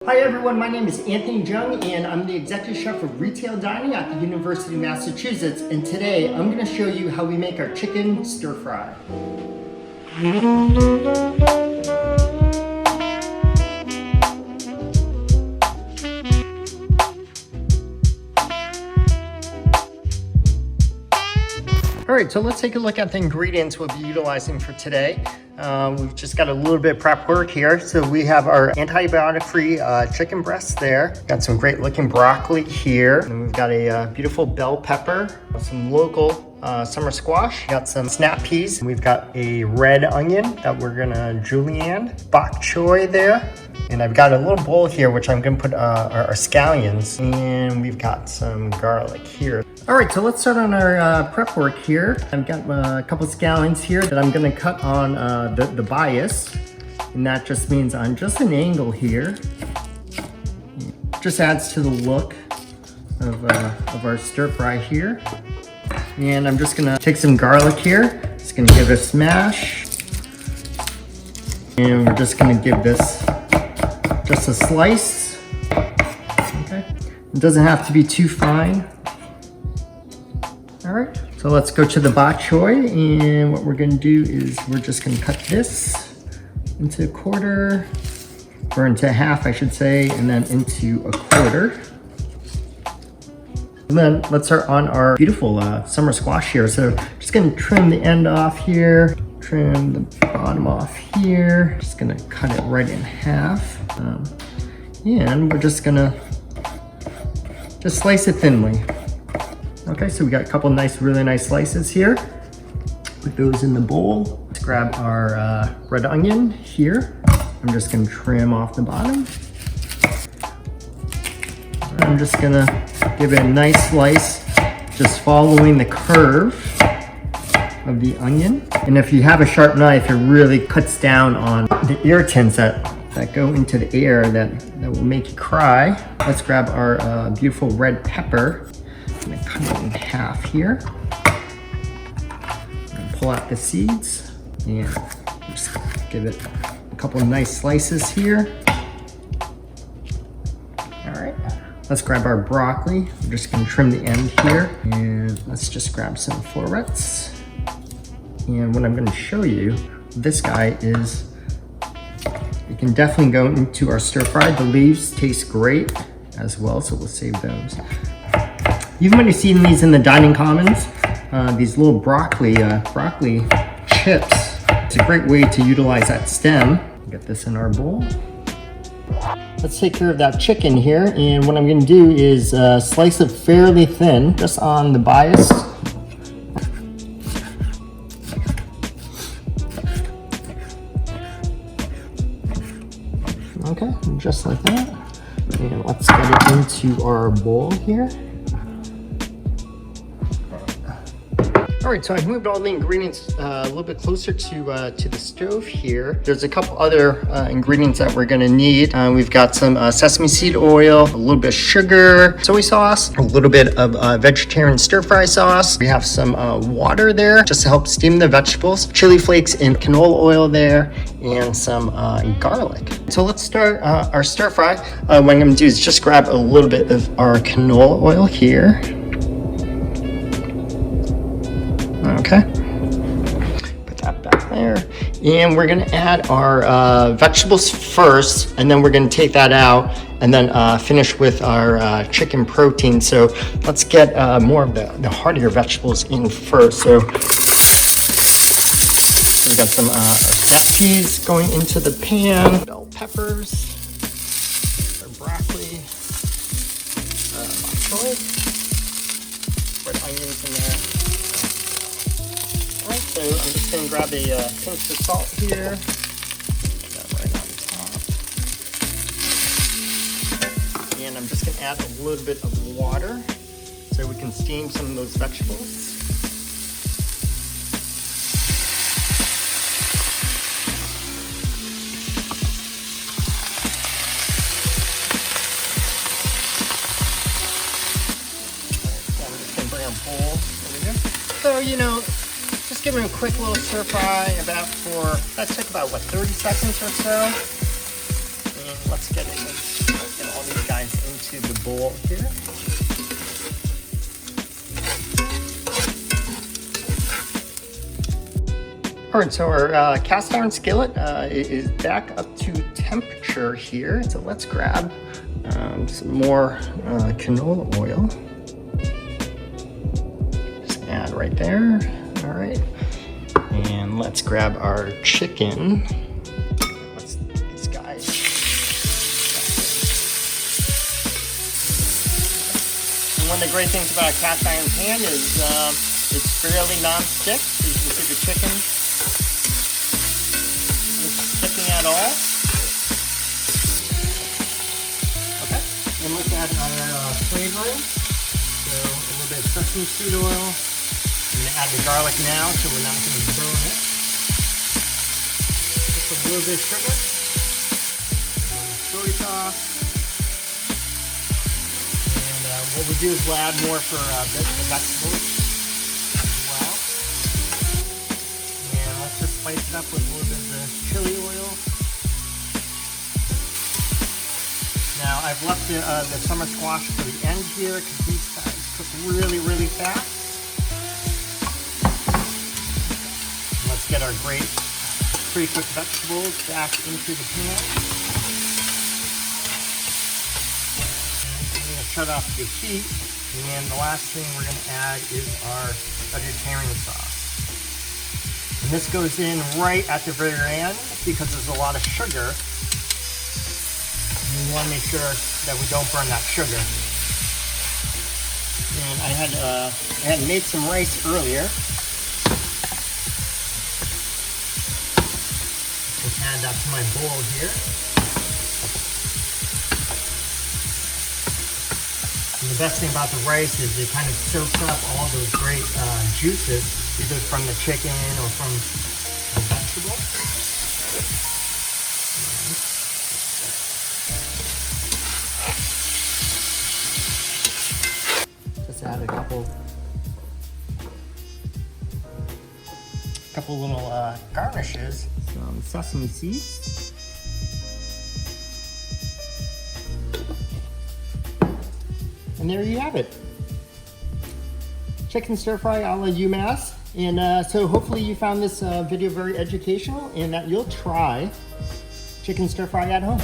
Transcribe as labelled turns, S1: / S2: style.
S1: Hi everyone, my name is Anthony Jung and I'm the Executive Chef of Retail Dining at the University of Massachusetts, and today I'm going to show you how we make our chicken stir fry. Alright, so let's take a look at the ingredients we'll be utilizing for today. We've just got a little bit of prep work here. So we have our antibiotic-free chicken breasts there. Got some great looking broccoli here. And we've got a beautiful bell pepper, some local summer squash. Got some snap peas. We've got a red onion that we're gonna julienne. Bok choy there. And I've got a little bowl here, which I'm gonna put our scallions. And we've got some garlic here. All right, so let's start on our prep work here. I've got a couple scallions here that I'm gonna cut on the bias. And that just means on just an angle here. Just adds to the look of our stir fry here. And I'm just gonna take some garlic here. Just gonna give it a smash. And we're just gonna give this just a slice. Okay. It doesn't have to be too fine. All right, so let's go to the bok choy, and what we're gonna do is we're just gonna cut this into a quarter, or into half, I should say, and then into a quarter. And then let's start on our beautiful summer squash here. So just gonna trim the end off here, trim the bottom off here. Just gonna cut it right in half. And we're just gonna slice it thinly. Okay, so we got a couple nice, really nice slices here. Put those in the bowl. Let's grab our red onion here. I'm just gonna trim off the bottom. I'm just gonna give it a nice slice, just following the curve of the onion. And if you have a sharp knife, it really cuts down on the irritants that go into the air that will make you cry. Let's grab our beautiful red pepper. I'm gonna cut it in half here. I'm gonna pull out the seeds and just give it a couple of nice slices here. All right, let's grab our broccoli. I'm just gonna trim the end here, and let's just grab some florets. And what I'm gonna show you, this guy is, it can definitely go into our stir fry. The leaves taste great as well, so we'll save those. You might have seen these in the dining commons, these little broccoli chips. It's a great way to utilize that stem. Get this in our bowl. Let's take care of that chicken here, and what I'm gonna do is slice it fairly thin, just on the bias. Okay, just like that. And let's get it into our bowl here. All right, so I've moved all the ingredients a little bit closer to the stove here. There's a couple other ingredients that we're gonna need. We've got some sesame seed oil, a little bit of sugar, soy sauce, a little bit of vegetarian stir fry sauce. We have some water there just to help steam the vegetables, chili flakes and canola oil there, and some garlic. So let's start our stir fry. What I'm gonna do is just grab a little bit of our canola oil here. Okay, put that back there. And we're gonna add our vegetables first, and then we're gonna take that out and then finish with our chicken protein. So let's get more of the heartier vegetables in first. So we got some snap peas going into the pan, bell peppers, our broccoli, bok choy, red onions in there. So I'm just going to grab a pinch of salt here, put that right on top, and I'm just going to add a little bit of water so we can steam some of those vegetables. I'm just going to bring a bowl over here. So, you know, just give them a quick little stir fry that took about, what, 30 seconds or so? And let's get it in. bowl here. All right, so our cast iron skillet is back up to temperature here. So let's grab some more canola oil. Just add right there. All right. And let's grab our chicken. What's these guys? And one of the great things about a cast iron pan is it's fairly non-stick. So you can see the chicken sticking at all. Okay, and let's add our flavoring. So a little bit of sesame seed oil. I'm gonna add the garlic now, so we're not gonna burn it. Just a little bit of sugar. Soy sauce. And what we do is we'll add more for the vegetables as well. And let's just spice it up with a little bit of the chili oil. Now I've left the summer squash to the end here because these guys cook really, really fast. Let's get our great pre-cooked vegetables back into the pan. I'm going to shut off the heat. And the last thing we're going to add is our vegetarian sauce. And this goes in right at the very end because there's a lot of sugar. And we want to make sure that we don't burn that sugar. And I had made some rice earlier. Just add that to my bowl here. And the best thing about the rice is it kind of soaks up all those great juices, either from the chicken or from the vegetable. Just add a couple little garnishes, some sesame seeds. And there you have it. Chicken stir fry a la UMass. And so hopefully you found this video very educational and that you'll try chicken stir fry at home.